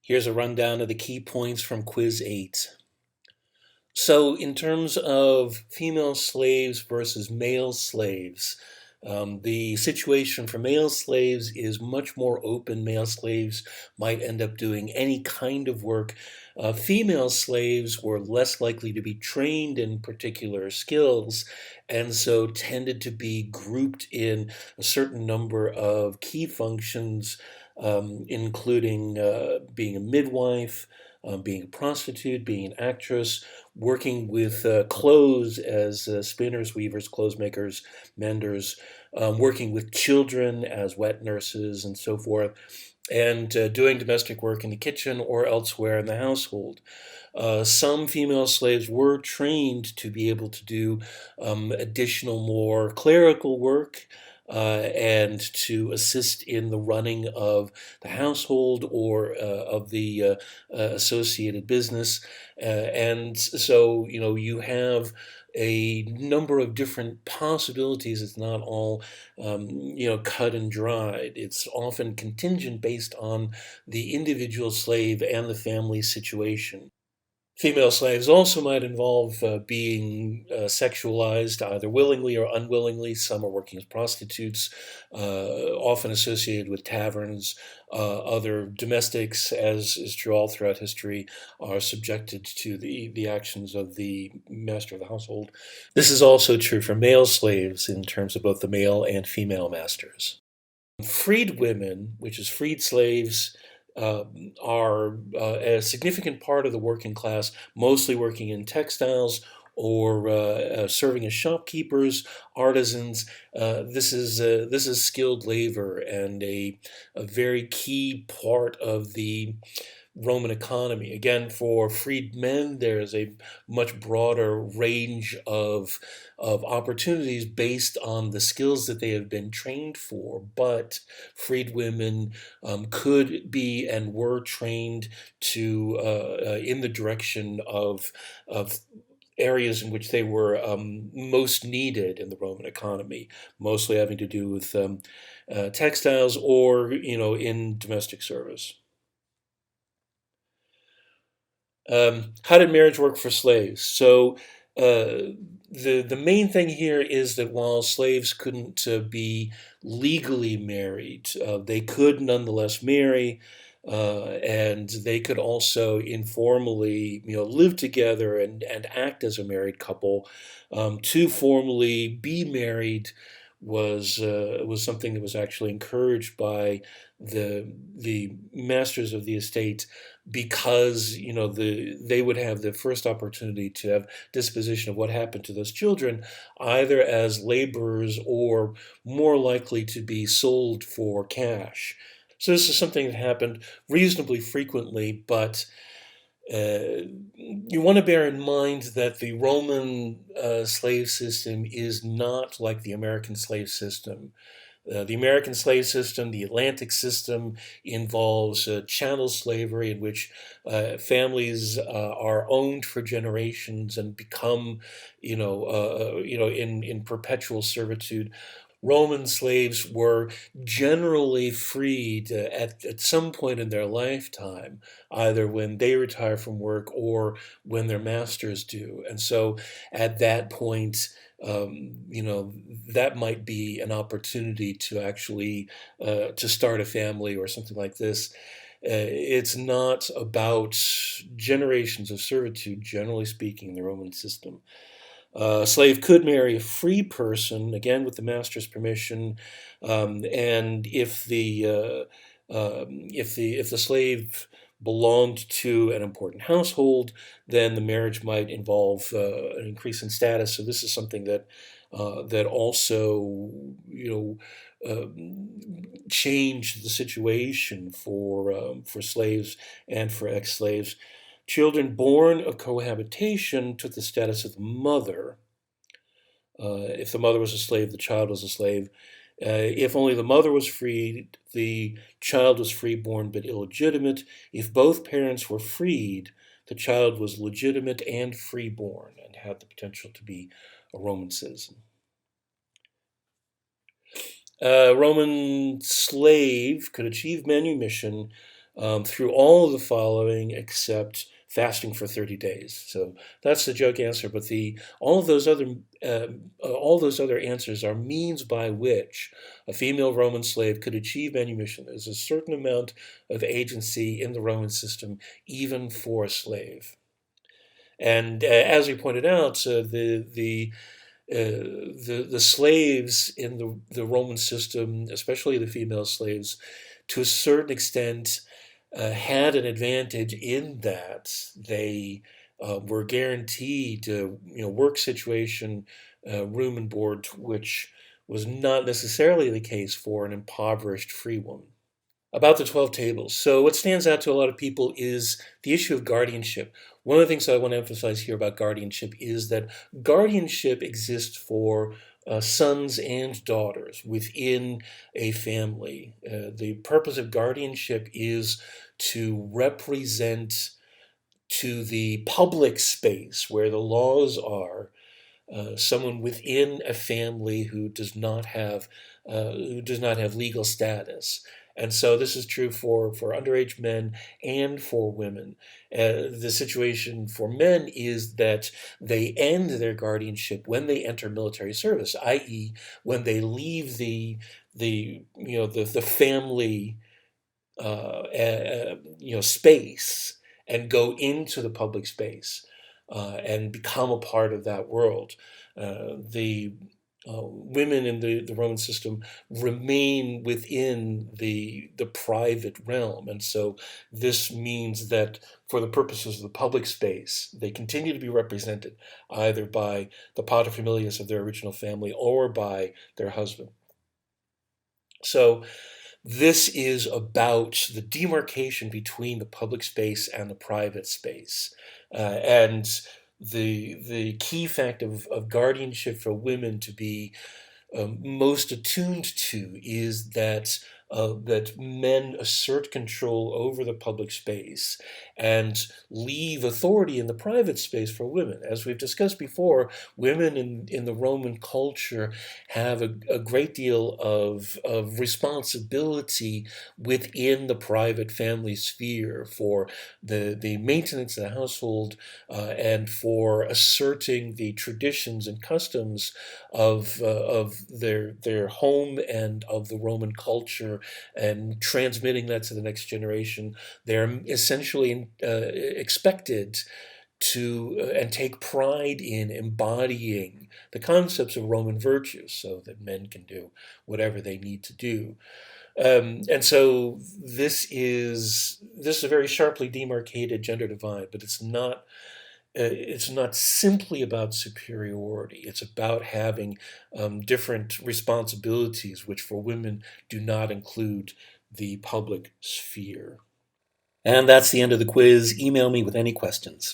Here's a rundown of the key points from Quiz 8. So, in terms of female slaves versus male slaves, the situation for male slaves is much more open. Male slaves might end up doing any kind of work. Female slaves were less likely to be trained in particular skills, and so tended to be grouped in a certain number of key functions, including being a midwife, being a prostitute, being an actress, working with clothes as spinners, weavers, clothes makers, menders, working with children as wet nurses and so forth, and doing domestic work in the kitchen or elsewhere in the household. Some female slaves were trained to be able to do additional, more clerical work. And to assist in the running of the household or of the associated business. And so, you have a number of different possibilities. It's not all, cut and dried. It's often contingent based on the individual slave and the family situation. Female slaves also might involve being sexualized, either willingly or unwillingly. Some are working as prostitutes, often associated with taverns. Other domestics, as is true all throughout history, are subjected to the actions of the master of the household. This is also true for male slaves in terms of both the male and female masters. Freed women, which is freed slaves, are a significant part of the working class, mostly working in textiles or serving as shopkeepers, artisans. This is skilled labor and a very key part of the Roman economy. Again, for freed men, there is a much broader range of opportunities based on the skills that they have been trained for. But freed women could be and were trained to in the direction of areas in which they were most needed in the Roman economy, mostly having to do with textiles or in domestic service. How did marriage work for slaves? So the main thing here is that while slaves couldn't be legally married, they could nonetheless marry, and they could also informally, live together and act as a married couple. To formally be married was something that was actually encouraged by the masters of the estate, because they would have the first opportunity to have disposition of what happened to those children, either as laborers or more likely to be sold for cash. So this is something that happened reasonably frequently, but you want to bear in mind that the Roman slave system is not like the American slave system. The American slave system, the Atlantic system, involves chattel slavery, in which families are owned for generations and become, in perpetual servitude. Roman slaves were generally freed at some point in their lifetime, either when they retire from work or when their masters do. And so at that point, that might be an opportunity to actually to start a family or something like this. It's not about generations of servitude, generally speaking, in the Roman system. A slave could marry a free person, again with the master's permission, and if the slave belonged to an important household, then the marriage might involve an increase in status. So this is something that also changed the situation for slaves and for ex-slaves. Children born of cohabitation took the status of the mother. If the mother was a slave, the child was a slave. If only the mother was freed, the child was freeborn but illegitimate. If both parents were freed, the child was legitimate and freeborn and had the potential to be a Roman citizen. A Roman slave could achieve manumission through all of the following except fasting for 30 days. So that's the joke answer. But all those other answers are means by which a female Roman slave could achieve manumission. There's a certain amount of agency in the Roman system, even for a slave. And as we pointed out, the slaves in the Roman system, especially the female slaves, to a certain extent, had an advantage in that they were guaranteed work situation, room and board, which was not necessarily the case for an impoverished free woman. About the 12 tables. So, what stands out to a lot of people is the issue of guardianship. One of the things I want to emphasize here about guardianship is that guardianship exists for sons and daughters within a family. The purpose of guardianship is to represent to the public space where the laws are someone within a family who does not have legal status. And so this is true for underage men and for women. The situation for men is that they end their guardianship when they enter military service, i.e., when they leave the family space and go into the public space and become a part of that world. The women in the Roman system remain within the private realm. And so this means that for the purposes of the public space, they continue to be represented either by the paterfamilias of their original family or by their husband. So this is about the demarcation between the public space and the private space. And the key fact of guardianship for women to be most attuned to is that men assert control over the public space and leave authority in the private space for women. As we've discussed before, women in the Roman culture have a great deal of responsibility within the private family sphere for the maintenance of the household and for asserting the traditions and customs of their home and of the Roman culture and transmitting that to the next generation. They're essentially expected to and take pride in embodying the concepts of Roman virtues so that men can do whatever they need to do. And so this is a very sharply demarcated gender divide, but it's not simply about superiority. It's about having different responsibilities, which for women do not include the public sphere. And that's the end of the quiz. Email me with any questions.